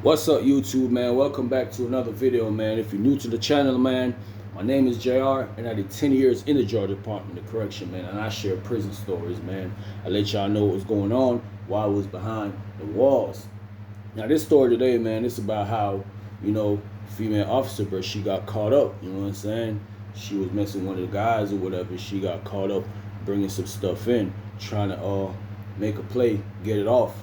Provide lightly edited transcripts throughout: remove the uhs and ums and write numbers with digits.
What's up, YouTube, man? Welcome back to another video, man. If you're new to the channel, man, my name is JR, and I did 10 years in the Georgia Department of Correction, man, and I share prison stories, man. I let y'all know what was going on while I was behind the walls. Now, this story today, man, it's about how, female officer, bro, she got caught up, you know what I'm saying? She was messing with one of the guys or whatever. She got caught up bringing some stuff in, trying to make a play, get it off,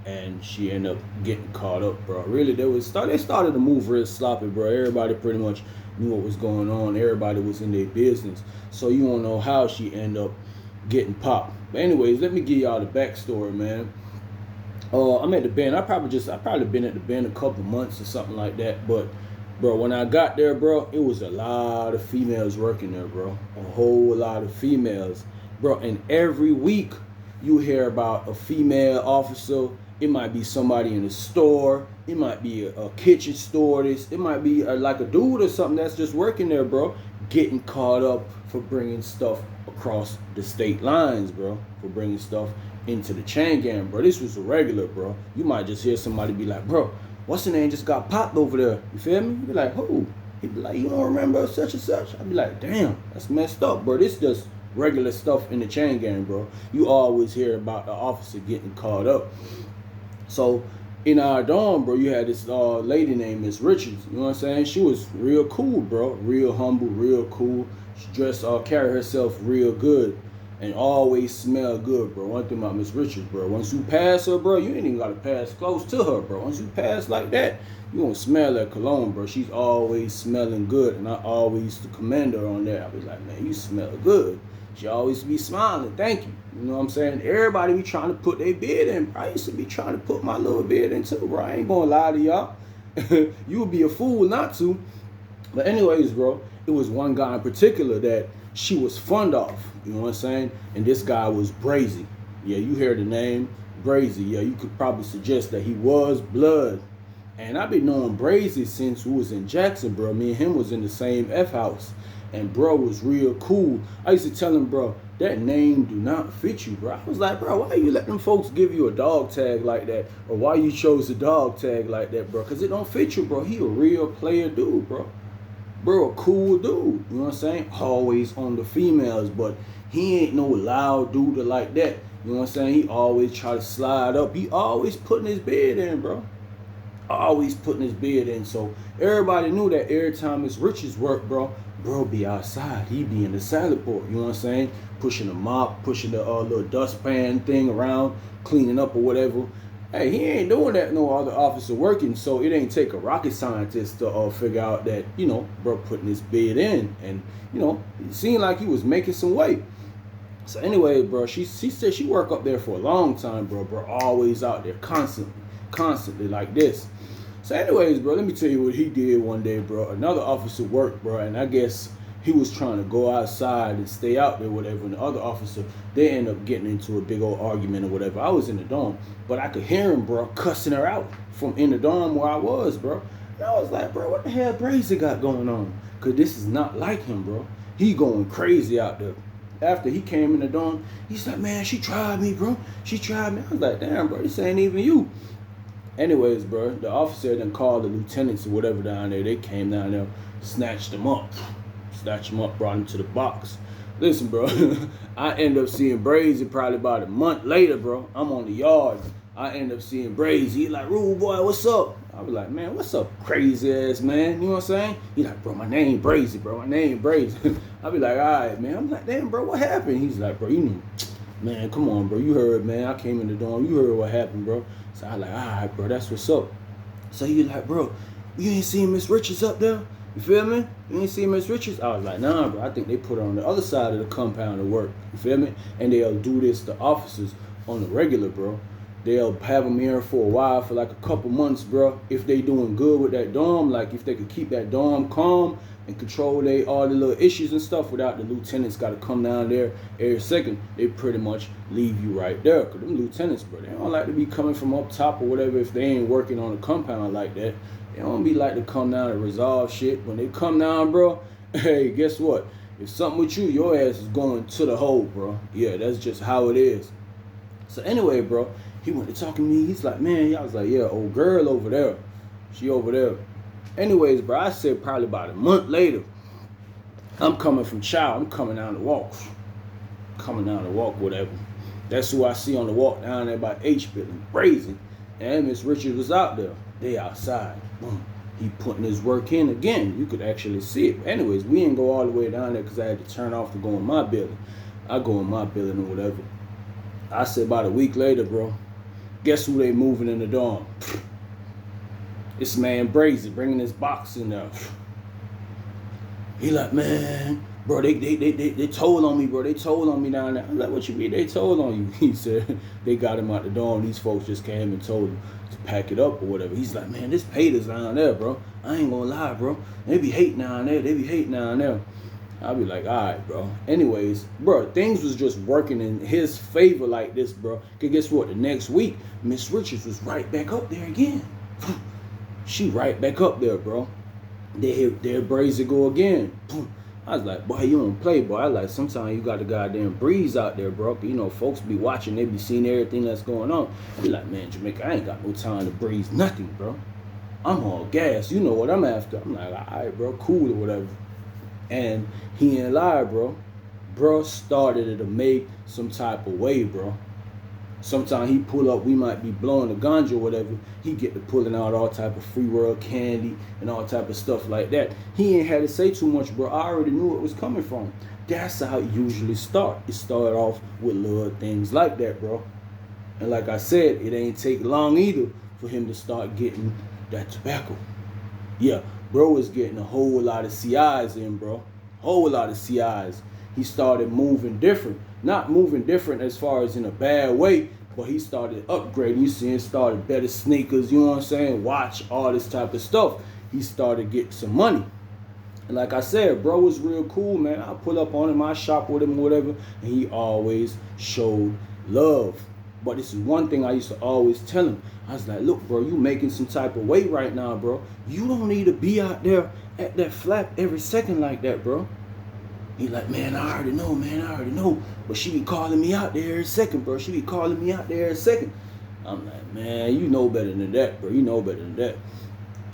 and she ended up getting caught up, bro. Really, they started to move real sloppy, bro. Everybody pretty much knew what was going on. Everybody was in their business, so you don't know how she ended up getting popped. But anyways, let me give y'all the backstory, man. I'm at the band. I probably been at the band a couple months or something like that. But bro, when I got there, bro, it was a lot of females working there, bro. A whole lot of females, bro. And every week you hear about a female officer. It might be somebody in the store. It might be a kitchen stewardess. It might be like a dude or something that's just working there, bro, getting caught up for bringing stuff across the state lines, bro, for bringing stuff into the chain gang, bro. This was a regular, bro. You might just hear somebody be like, bro, what's the name just got popped over there? You feel me? You be like, who? He'd be like, you don't remember such and such? I'd be like, damn, that's messed up, bro. This just regular stuff in the chain gang, bro. You always hear about the officer getting caught up. So in our dorm, bro, you had this lady named Miss Richards. You know what I'm saying? She was real cool, bro. Real humble, real cool. She dressed, carried herself real good, and always smell good, bro. One thing about Miss Richards, bro, once you pass her, bro, you ain't even gotta pass close to her, bro. Once you pass like that, you gonna smell that cologne, bro. She's always smelling good, and I always used to commend her on that. I was like, man, you smell good. She always be smiling, thank you. You know what I'm saying? Everybody be trying to put their bid in. I used to be trying to put my little bid in too, bro. I ain't gonna lie to y'all. You would be a fool not to. But anyways, bro, it was one guy in particular that she was fond of. You know what I'm saying? And this guy was Brazy. Yeah, you hear the name Brazy. Yeah, you could probably suggest that he was blood. And I've been knowing Brazy since we was in Jackson, bro. Me and him was in the same F house. And bro was real cool. I used to tell him, bro, that name do not fit you, bro. I was like, bro, why you let them folks give you a dog tag like that? Or why you chose a dog tag like that, bro? Because it don't fit you, bro. He a real player dude, bro. Bro, a cool dude. You know what I'm saying? Always on the females, but he ain't no loud dude like that. You know what I'm saying? He always try to slide up. He always putting his bed in, bro. Always putting his bed in. So everybody knew that every time Miss Richards worked, bro be outside. He be in the salad board. You know what I'm saying? Pushing the mop, pushing the little dustpan thing around, cleaning up or whatever. Hey, he ain't doing that no other officer working, so it ain't take a rocket scientist to figure out that, bro putting his bed in. And, it seemed like he was making some weight. So anyway, bro, she said she worked up there for a long time, bro. Always out there, constantly like this. So anyways, bro, let me tell you what he did one day, bro. Another officer worked, bro, and I guess he was trying to go outside and stay out there, whatever. And the other officer, they ended up getting into a big old argument or whatever. I was in the dorm, but I could hear him, bro, cussing her out from in the dorm where I was, bro. And I was like, bro, what the hell Brazy got going on? Because this is not like him, bro. He going crazy out there. After he came in the dorm, he's like, man, she tried me, bro. She tried me. I was like, damn, bro, this ain't even you. Anyways, bro, the officer then called the lieutenants or whatever down there. They came down there, snatched him up, brought him to the box. Listen, bro, I end up seeing Brazy probably about a month later, bro. I'm on the yard. I end up seeing Brazy. He like, rude boy, what's up? I was like, man, what's up, crazy ass man? You know what I'm saying? He like, bro, my name Brazy, bro. My name Brazy. I be like, all right, man. I'm like, damn, bro, what happened? He's like, bro, you knew. Man, come on, bro. You heard, man. I came in the dorm. You heard what happened, bro. So I like, all right, bro. That's what's up. So he like, bro, you ain't seen Miss Richards up there? You feel me? You ain't seen Miss Richards? I was like, nah, bro. I think they put her on the other side of the compound to work. You feel me? And they'll do this to officers on the regular, bro. They'll have them here for a while, for like a couple months, bro. If they doing good with that dorm, like if they could keep that dorm calm and control all the little issues and stuff without the lieutenants got to come down there every second, they pretty much leave you right there. Because them lieutenants, bro, they don't like to be coming from up top or whatever if they ain't working on a compound like that. They don't be like to come down and resolve shit. When they come down, bro, hey, guess what? If something with you, your ass is going to the hole, bro. Yeah, that's just how it is. So anyway, bro, he went to talking to me. He's like, man, I was like, yeah, old girl over there. She over there. Anyways, bro, I said probably about a month later, I'm coming from chow. I'm coming down the walk. Coming down the walk, whatever. That's who I see on the walk down there by H building, Brazy. And Miss Richards was out there. They outside. Boom. He putting his work in again. You could actually see it. Anyways, we didn't go all the way down there because I had to turn off to go in my building. I go in my building or whatever. I said about a week later, bro, guess who they moving in the dorm? This man Brazy bringing his box in there. He like, man, bro, they told on me, bro. They told on me down there. I'm like, what you mean they told on you? He said they got him out the dorm. These folks just came and told him to pack it up or whatever. He's like, man, this haters down there, bro. I ain't gonna lie, bro. They be hating down there. They be hating down there. I'll be like, all right, bro. Anyways, bro, things was just working in his favor like this, bro. Cause guess what? The next week, Miss Richards was right back up there again. She right back up there, bro. There Brazy go again. I was like, boy, you don't play, boy. I like, sometimes you got the goddamn breeze out there, bro. You know, folks be watching, they be seeing everything that's going on. I be like, man, Jamaica, I ain't got no time to breeze nothing, bro. I'm all gas. You know what I'm after. I'm like, all right, bro, cool or whatever. And he ain't lie, bro. Bro started to make some type of way, bro. Sometimes he pull up, we might be blowing the ganja or whatever. He get to pulling out all type of free world candy and all type of stuff like that. He ain't had to say too much, bro. I already knew where it was coming from. That's how it usually start. It started off with little things like that, bro. And like I said, it ain't take long either for him to start getting that tobacco. Yeah, bro was getting a whole lot of CIs in, bro. Whole lot of CIs. He started moving different. Not moving different as far as in a bad way, but he started upgrading. You see, it started better sneakers, you know what I'm saying? Watch, all this type of stuff. He started getting some money. And like I said, bro was real cool, man. I pull up on him, I shop with him or whatever, and he always showed love. But this is one thing I used to always tell him. I was like, look, bro, you making some type of weight right now, bro. You don't need to be out there at that flap every second like that, bro. He like, man, I already know, man, I already know. But she be calling me out there every second, bro. She be calling me out there every second. I'm like, man, you know better than that, bro. You know better than that.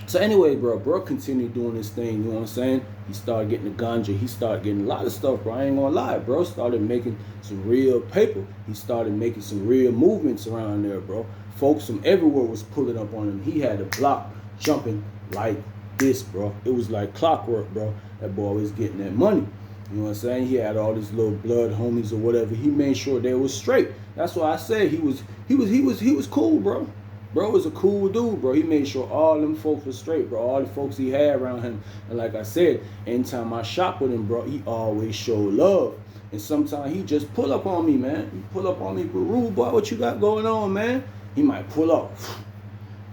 So anyway, bro continued doing this thing, you know what I'm saying? He started getting the ganja. He started getting a lot of stuff, bro. I ain't gonna lie, bro. Started making some real paper. He started making some real movements around there, bro. Folks from everywhere was pulling up on him. He had the block jumping like this, bro. It was like clockwork, bro. That boy was getting that money. You know what I'm saying? He had all these little blood homies or whatever. He made sure they was straight. That's why I said he was cool, bro. Bro was a cool dude, bro. He made sure all them folks was straight, bro. All the folks he had around him. And like I said, anytime I shop with him, bro, he always showed love. And sometimes he just pull up on me, man. He pull up on me, but rude boy, what you got going on, man? He might pull up.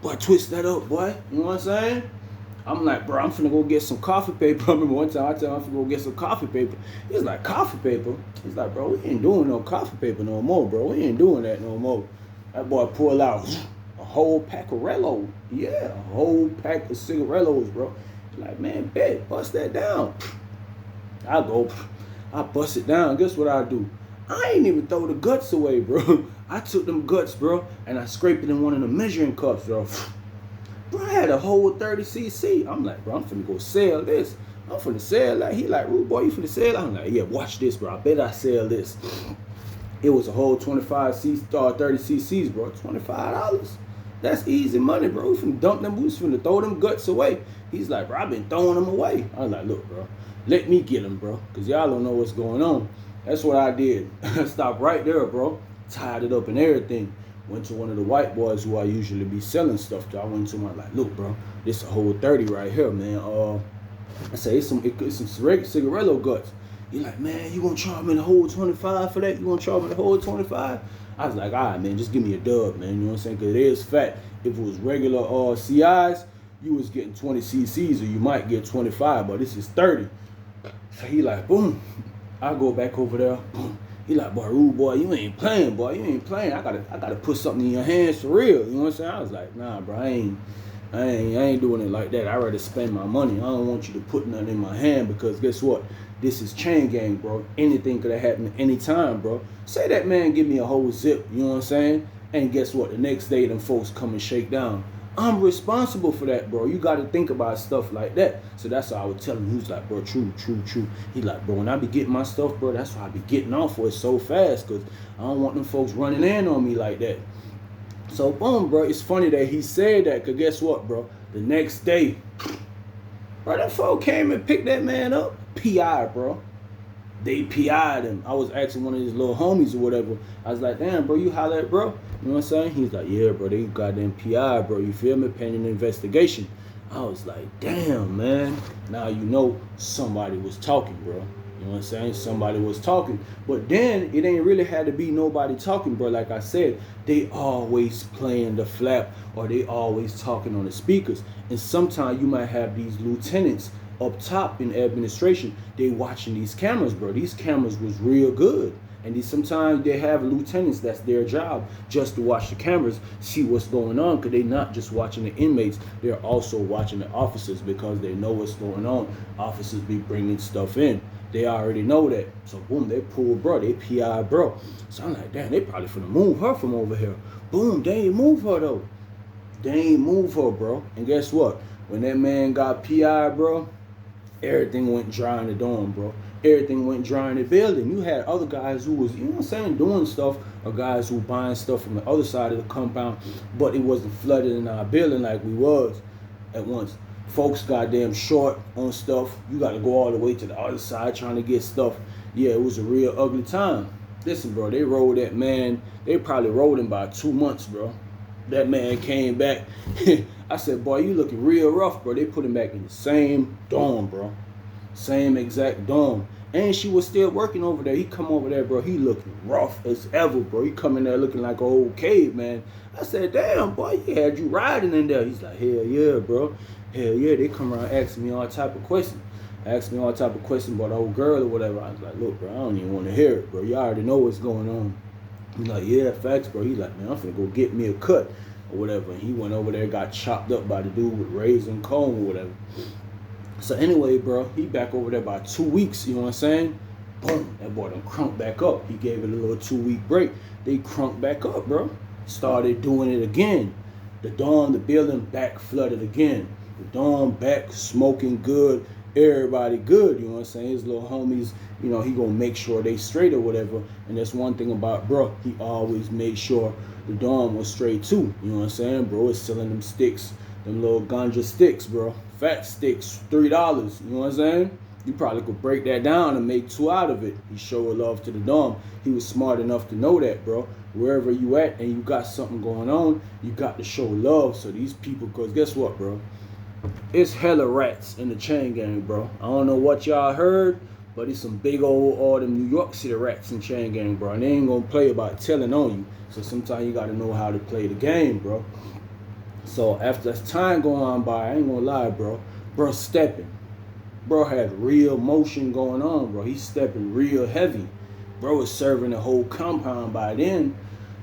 Boy, twist that up, boy. You know what I'm saying? I'm like, bro, I'm finna go get some coffee paper. I remember one time I told him I'm finna go get some coffee paper. He's like, coffee paper? He's like, bro, we ain't doing no coffee paper no more, bro. We ain't doing that no more. That boy pulled out a whole pack of Rello. Yeah, a whole pack of cigarillos, bro. He's like, man, bet, bust that down. I go, I bust it down. Guess what I do? I ain't even throw the guts away, bro. I took them guts, bro, and I scraped it in one of the measuring cups, bro. Bro, I had a whole 30cc. I'm like, bro, I'm finna go sell this. I'm finna sell that. He like, rude boy, you finna sell? I'm like, yeah, watch this, bro. I bet I sell this. It was a whole 30cc's, bro. $25. That's easy money, bro. We finna dump them. We finna throw them guts away. He's like, bro, I've been throwing them away. I was like, look, bro, let me get them, bro, because y'all don't know what's going on. That's what I did. I stopped right there, bro. Tied it up and everything. Went to one of the white boys who I usually be selling stuff to. I went to him, I'm like, look, bro, this a whole 30 right here, man. I say, it's some cigarillo guts. He like, man, you gonna charge me the whole 25 for that? You gonna charge me the whole 25? I was like, all right, man, just give me a dub, man. You know what I'm saying? Because it is fat. If it was regular CIs, you was getting 20 cc's or you might get 25, but this is 30. So he like, boom. I go back over there, boom. He like, boy, rude boy, you ain't playing, boy. You ain't playing. I gotta put something in your hands for real. You know what I'm saying? I was like, nah, bro, I ain't doing it like that. I'd rather spend my money. I don't want you to put nothing in my hand because guess what? This is chain gang, bro. Anything could have happened anytime, bro. Say that man give me a whole zip, you know what I'm saying? And guess what? The next day, them folks come and shake down. I'm responsible for that, bro. You got to think about stuff like that. So that's how I would tell him. He was like, bro, true. He like, bro, when I be getting my stuff, bro, that's why I be getting off for it so fast, because I don't want them folks running in on me like that. So, boom, bro, it's funny that he said that, because guess what, bro? The next day, bro, that folk came and picked that man up. P.I., bro. They PI'd him. I was asking one of his little homies or whatever. I was like, damn, bro, you holler at bro? You know what I'm saying? He's like, yeah, bro, they goddamn PI, bro. You feel me? Pending investigation. I was like, damn, man. Now you know somebody was talking, bro. You know what I'm saying? Somebody was talking. But then it ain't really had to be nobody talking, bro. Like I said, they always playing the flap, or they always talking on the speakers. And sometimes you might have these lieutenants up top in administration, they watching these cameras, bro. These cameras was real good. And sometimes they have lieutenants, that's their job, just to watch the cameras, see what's going on, because they not just watching the inmates, they're also watching the officers, because they know what's going on. Officers be bringing stuff in. They already know that. So boom, they pull bro, they PI bro. So I'm like, damn, they probably finna move her from over here. Boom, they ain't move her though. They ain't move her, bro. And guess what? When that man got PI, bro, everything went dry in the dorm, bro. Everything went dry in the building. You had other guys who was, you know what I'm saying, doing stuff, or guys who buying stuff from the other side of the compound, but it wasn't flooded in our building like we was at once. Folks goddamn short on stuff. You got to go all the way to the other side trying to get stuff. Yeah, it was a real ugly time. Listen, bro, they rolled that man. They probably rolled him by 2 months, bro. That man came back. I said, boy, you looking real rough, bro. They put him back in the same dorm, bro. Same exact dorm. And she was still working over there. He come over there, bro. He looking rough as ever, bro. He come in there looking like an old caveman. I said, damn, boy, he had you riding in there. He's like, hell yeah, bro. Hell yeah. They come around asking me all type of questions. Asked me all type of questions about the old girl or whatever. I was like, look, bro, I don't even want to hear it, bro. You already know what's going on. He's like, yeah, facts, bro. He's like, man, I'm finna go get me a cut or whatever. And he went over there, got chopped up by the dude with raisin cone or whatever. So anyway, bro, he back over there by 2 weeks, you know what I'm saying? Boom, that boy done crunk back up. He gave it a little 2-week break. They crunk back up, bro. Started doing it again. The dorm, the building back flooded again. The dorm back smoking good. Everybody good, you know what I'm saying? His little homies, you know, he gonna make sure they straight or whatever. And that's one thing about bro, he always made sure the dorm was straight too. You know what I'm saying? Bro is selling them sticks, them little ganja sticks, bro. Fat sticks, $3. You know what I'm saying? You probably could break that down and make 2 out of it. He showed love to the dorm. He was smart enough to know that, bro. Wherever you at and you got something going on, you got to show love. So these people, because guess what, bro? It's hella rats in the chain gang, bro. I don't know what y'all heard, but it's some big old all them New York City rats in chain gang, bro. And they ain't gonna play about telling on you. So sometimes you gotta know how to play the game, bro. So after time going on by, I ain't gonna lie, bro. Bro stepping. Bro had real motion going on, bro. He's stepping real heavy. Bro was serving the whole compound by then.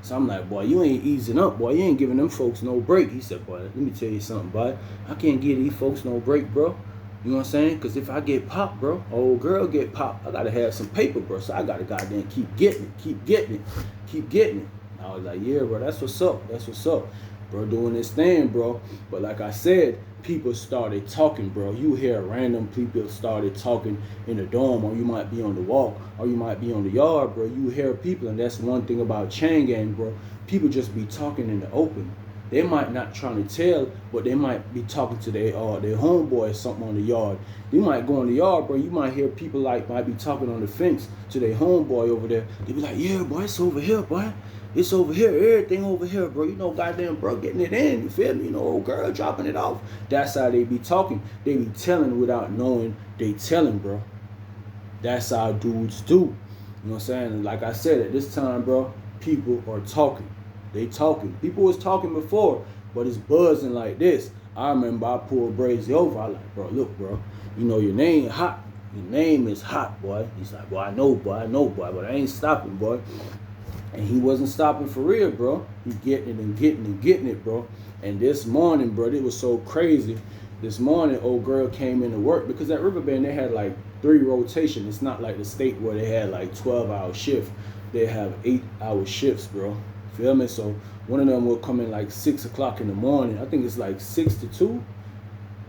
So I'm like, boy, you ain't easing up, boy. You ain't giving them folks no break. He said, boy, let me tell you something, boy. I can't give these folks no break, bro. You know what I'm saying? Because if I get popped, bro, old girl get popped, I got to have some paper, bro. So I got to goddamn keep getting it, keep getting it, keep getting it. I was like, yeah, bro, that's what's up. That's what's up. Bro, doing this thing, bro. But like I said, people started talking, bro. You hear random people started talking in the dorm, or you might be on the walk, or you might be on the yard, bro. You hear people, and that's one thing about chain gang, bro. People just be talking in the open. They might not trying to tell, but they might be talking to their homeboy or something on the yard. You might go in the yard, bro. You might hear people like might be talking on the fence to their homeboy over there. They be like, yeah, boy, it's over here, boy. It's over here, everything over here, bro. You know, goddamn, bro, getting it in. You feel me? You know, old girl dropping it off. That's how they be talking. They be telling without knowing they telling, bro. That's how dudes do. You know what I'm saying? And like I said, at this time, bro, people are talking. They talking. People was talking before, but it's buzzing like this. I remember I pulled Brazy over. I like, bro, look, bro. You know, your name hot. Your name is hot, boy. He's like, boy, I know, boy, but I ain't stopping, boy. And he wasn't stopping for real, bro. He getting it and getting it and getting it, bro. And this morning, bro, it was so crazy. This morning, old girl came into work because at Riverbend, they had like 3 rotations. It's not like the state where they had like 12-hour shift. They have 8-hour shifts, bro. Feel me? So one of them will come in like 6 o'clock in the morning. I think it's like 6 to 2,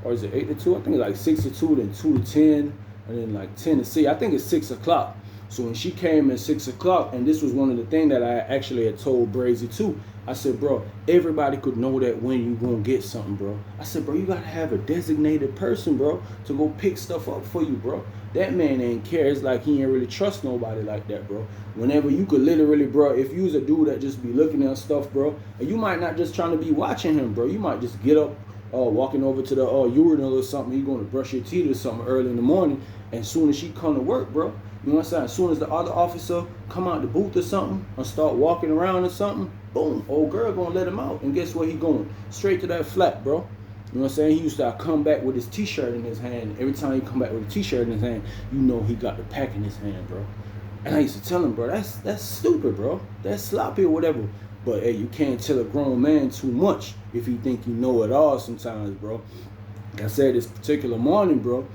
or is it 8 to 2? I think it's like 6 to 2, then 2 to 10, and then like 10 to 6. I think it's 6 o'clock. So when she came at 6 o'clock, and this was one of the things that I actually had told Brazy too. I said, bro, everybody could know that when you gonna get something, bro. I said, bro, you gotta have a designated person, bro, to go pick stuff up for you, bro. That man ain't care. It's like he ain't really trust nobody like that, bro. Whenever you could literally, bro, if you was a dude that just be looking at stuff, bro, and you might not just trying to be watching him, bro. You might just get up, walking over to the urinal or something. You going to brush your teeth or something early in the morning, and as soon as she come to work, bro, you know what I'm saying? As soon as the other officer come out the booth or something, or start walking around or something, boom, old girl gonna let him out. And guess where he going? Straight to that flat, bro. You know what I'm saying? He used to come back with his t-shirt in his hand. Every time he come back with a t-shirt in his hand, you know he got the pack in his hand, bro. And I used to tell him, bro, that's stupid, bro. That's sloppy or whatever. But hey, you can't tell a grown man too much if you think you know it all sometimes, bro. Like I said, this particular morning, bro,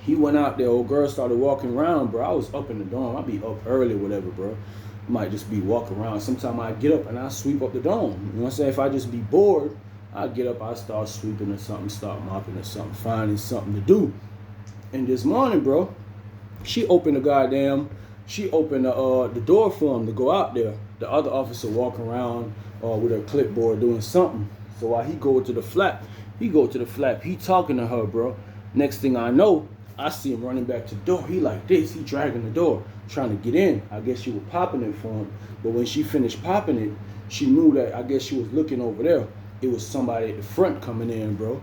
he went out there, old girl started walking around, bro. I was up in the dorm. I'd be up early, whatever, bro. Might just be walking around. Sometimes I get up and I sweep up the dorm. You know what I'm saying? If I just be bored, I get up, I start sweeping or something, start mopping or something, finding something to do. And this morning, bro, she opened the door for him to go out there. The other officer walking around with her clipboard doing something. So while he go to the flap, he talking to her, bro. Next thing I know, I see him running back to the door. He like this, he dragging the door, trying to get in. I guess she was popping it for him. But when she finished popping it, she knew that, I guess she was looking over there. It was somebody at the front coming in, bro.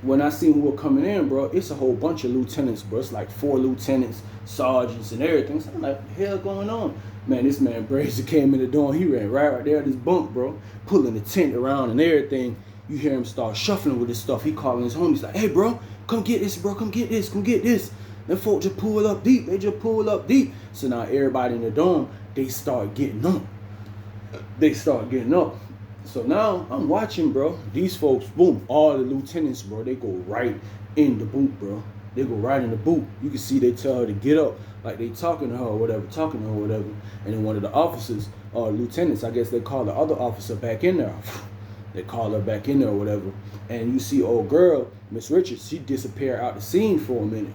When I seen who were coming in, bro, it's a whole bunch of lieutenants, bro. It's like 4 lieutenants, sergeants, and everything. So I'm like, what the hell going on? Man, this man Brazy came in the door, and he ran right there at his bunk, bro, pulling the tent around and everything. You hear him start shuffling with his stuff. He calling his homies like, hey, bro, come get this, bro, come get this, come get this. Them folks just pull up deep. They just pull up deep. So now everybody in the dorm, they start getting up. So now I'm watching, bro. These folks, boom, all the lieutenants, bro, they go right in the boot, bro. They go right in the boot. You can see they tell her to get up, like they talking to her or whatever. And then one of the officers, lieutenants, I guess they call the other officer back in there. They call her back in there or whatever. And you see old girl, Miss Richards, she disappeared out the scene for a minute.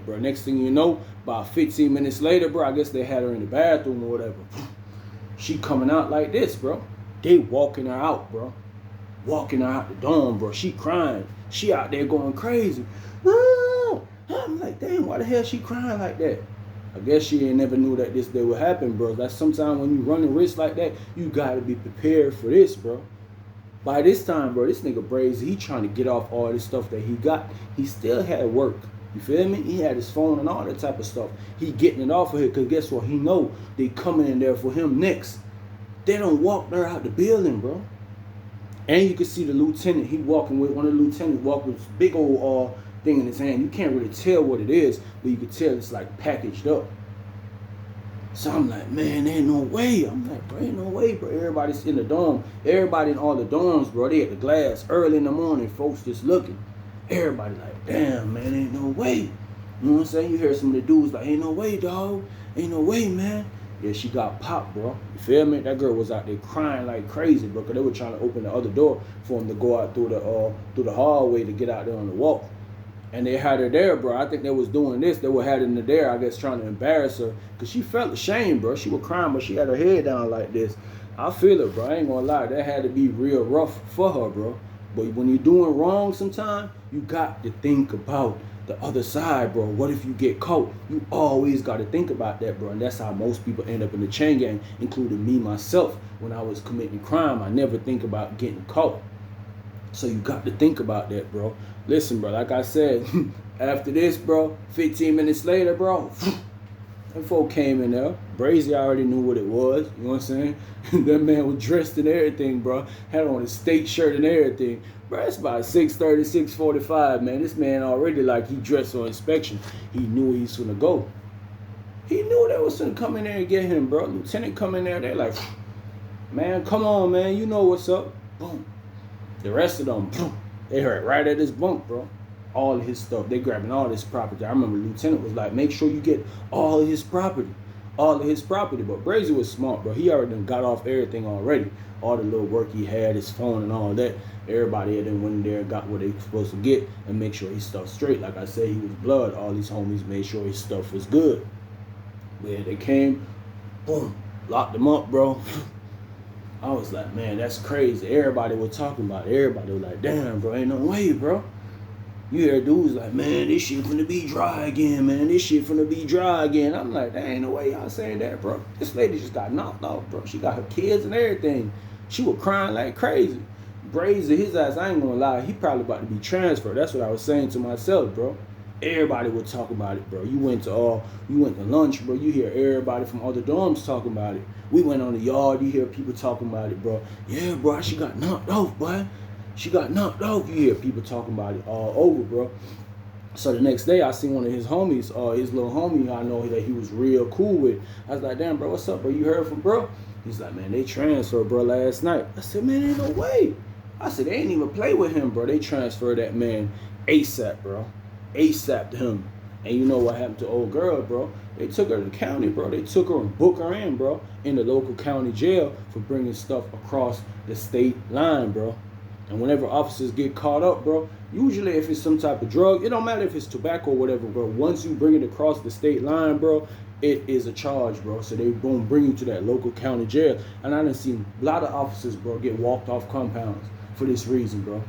Bro. Next thing you know, about 15 minutes later, bro, I guess they had her in the bathroom or whatever. She coming out like this, bro. They walking her out, bro. Walking her out the dorm, bro. She crying. She out there going crazy. No! I'm like, damn, why the hell she crying like that? I guess she ain't never knew that this day would happen, bro. That's sometimes when you run a risk like that, you gotta be prepared for this, bro. By this time, bro, this nigga Brazy, he trying to get off all this stuff that he got. He still had work. You feel me? He had his phone and all that type of stuff. He getting it off of here because guess what? He know they coming in there for him next. They don't walk there out the building, bro. And you can see the lieutenant. He walking with one of the lieutenants walking with this big old thing in his hand. You can't really tell what it is, but you can tell it's like packaged up. So I'm like, man, there ain't no way. I'm like, bro, ain't no way, bro. Everybody's in the dorm. Everybody in all the dorms, bro, they at the glass early in the morning. Folks just looking. Everybody like, damn, man, ain't no way. You know what I'm saying? You hear some of the dudes like, ain't no way, dog. Ain't no way, man. Yeah, she got popped, bro. You feel me? That girl was out there crying like crazy, bro, because they were trying to open the other door for him to go out through the hallway to get out there on the walk. And they had her there, bro. I think they was doing this. They were having her there, I guess, trying to embarrass her. Because she felt ashamed, bro. She was crying, but she had her head down like this. I feel it, bro. I ain't gonna lie. That had to be real rough for her, bro. But when you're doing wrong sometimes, you got to think about the other side, bro. What if you get caught? You always got to think about that, bro. And that's how most people end up in the chain gang, including me, myself. When I was committing crime, I never think about getting caught. So you got to think about that, bro. Listen, bro, like I said, after this, bro, 15 minutes later, bro, that folk came in there. Brazy already knew what it was. You know what I'm saying? That man was dressed in everything, bro. Had on his state shirt and everything. Bro, it's about 6:30, 6:45, man. This man already, like, he dressed for inspection. He knew he was gonna go. He knew they was gonna come in there and get him, bro. Lieutenant come in there, they like, man, come on, man. You know what's up. Boom. The rest of them, boom. They heard right at his bunk, bro. All of his stuff. They grabbing all his property. I remember the lieutenant was like, make sure you get all of his property. all of his property. But Brazy was smart, bro. He already done got off everything already. All the little work he had, his phone and all that. Everybody had then went in there and got what they were supposed to get and make sure his stuff straight. Like I said, he was blood. All these homies made sure his stuff was good. But yeah, they came, boom, locked him up, bro. I was like, man, that's crazy. Everybody was talking about it. Everybody was like, damn, bro, ain't no way, bro. You hear dudes like, man, this shit finna be dry again, man. This shit finna be dry again. I'm like, there ain't no way y'all saying that, bro. This lady just got knocked off, bro. She got her kids and everything. She was crying like crazy. Brazy, his ass, I ain't gonna lie, he probably about to be transferred. That's what I was saying to myself, bro. Everybody would talk about it, bro. You went to lunch, bro. You hear everybody from other dorms talking about it. We went on the yard. You hear people talking about it, bro. Yeah, bro, she got knocked off, boy. She got knocked off. You hear people talking about it all over, bro. So the next day, I seen one of his homies, his little homie I know that he was real cool with. I was like, damn, bro, what's up, bro? You heard from bro? He's like, man, they transferred, bro, last night. I said, man, ain't no way. I said, they ain't even play with him, bro. They transferred that man ASAP, bro. ASAP to him. And you know what happened to old girl, bro? They took her to the county, bro. They took her and booked her in, bro, in the local county jail for bringing stuff across the state line, bro. And whenever officers get caught up, bro, usually if it's some type of drug, it don't matter if it's tobacco or whatever, bro. Once you bring it across the state line, bro, it is a charge, bro. So they gonna bring you to that local county jail. And I done seen a lot of officers, bro, get walked off compounds for this reason, bro.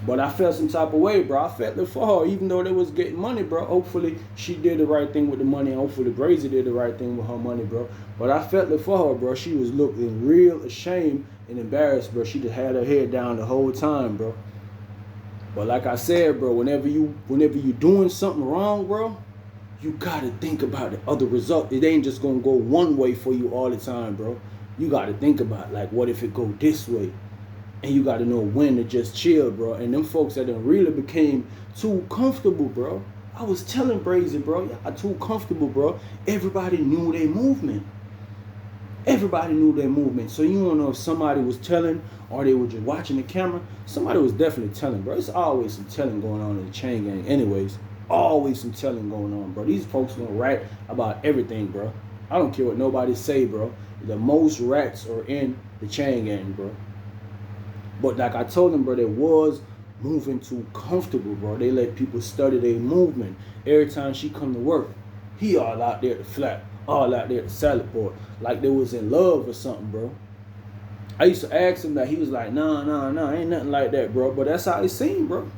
But I felt some type of way, bro. I felt it for her, even though they was getting money, bro. Hopefully, she did the right thing with the money. And hopefully, Brazy did the right thing with her money, bro. But I felt it for her, bro. She was looking real ashamed and embarrassed, bro. She just had her head down the whole time, bro. But like I said, bro, whenever you doing something wrong, bro, you gotta think about the other result. It ain't just gonna go one way for you all the time, bro. You gotta think about, like, what if it go this way? And you got to know when to just chill, bro. And them folks that done really became too comfortable, bro. I was telling Brazy, bro, y'all too comfortable, bro. Everybody knew their movement. Everybody knew their movement. So you don't know if somebody was telling or they were just watching the camera. Somebody was definitely telling, bro. It's always some telling going on in the chain gang anyways. Always some telling going on, bro. These folks gonna rat about everything, bro. I don't care what nobody say, bro. The most rats are in the chain gang, bro. But like I told them, bro, they was moving too comfortable, bro. They let people study their movement. Every time she come to work, he all out there at the flat, all out there at the salad board, like they was in love or something, bro. I used to ask him that. He was like, nah, ain't nothing like that, bro. But that's how it seemed, bro.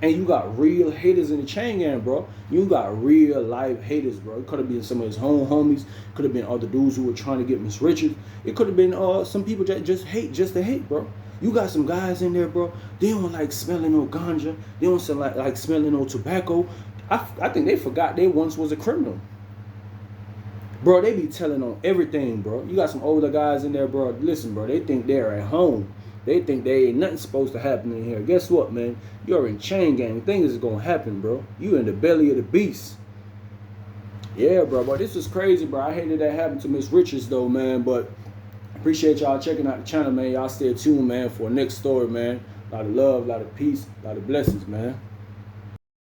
And you got real haters in the chain gang, bro. You got real life haters, bro. It could have been some of his home homies. Could have been other dudes who were trying to get Miss Richards. It could have been some people that just hate just to hate, bro. You got some guys in there, bro. They don't like smelling no ganja. They don't like smelling no tobacco. I think they forgot they once was a criminal. Bro, they be telling on everything, bro. You got some older guys in there, bro. Listen, bro, they think they're at home. They think there ain't nothing supposed to happen in here. Guess what, man? You're in chain gang. Things is gonna happen, bro. You in the belly of the beast. Yeah, bro, but this was crazy, bro. I hated that happened to Miss Richards, though, man, but appreciate y'all checking out the channel, man. Y'all stay tuned, man, for the next story, man. A lot of love, a lot of peace, a lot of blessings, man.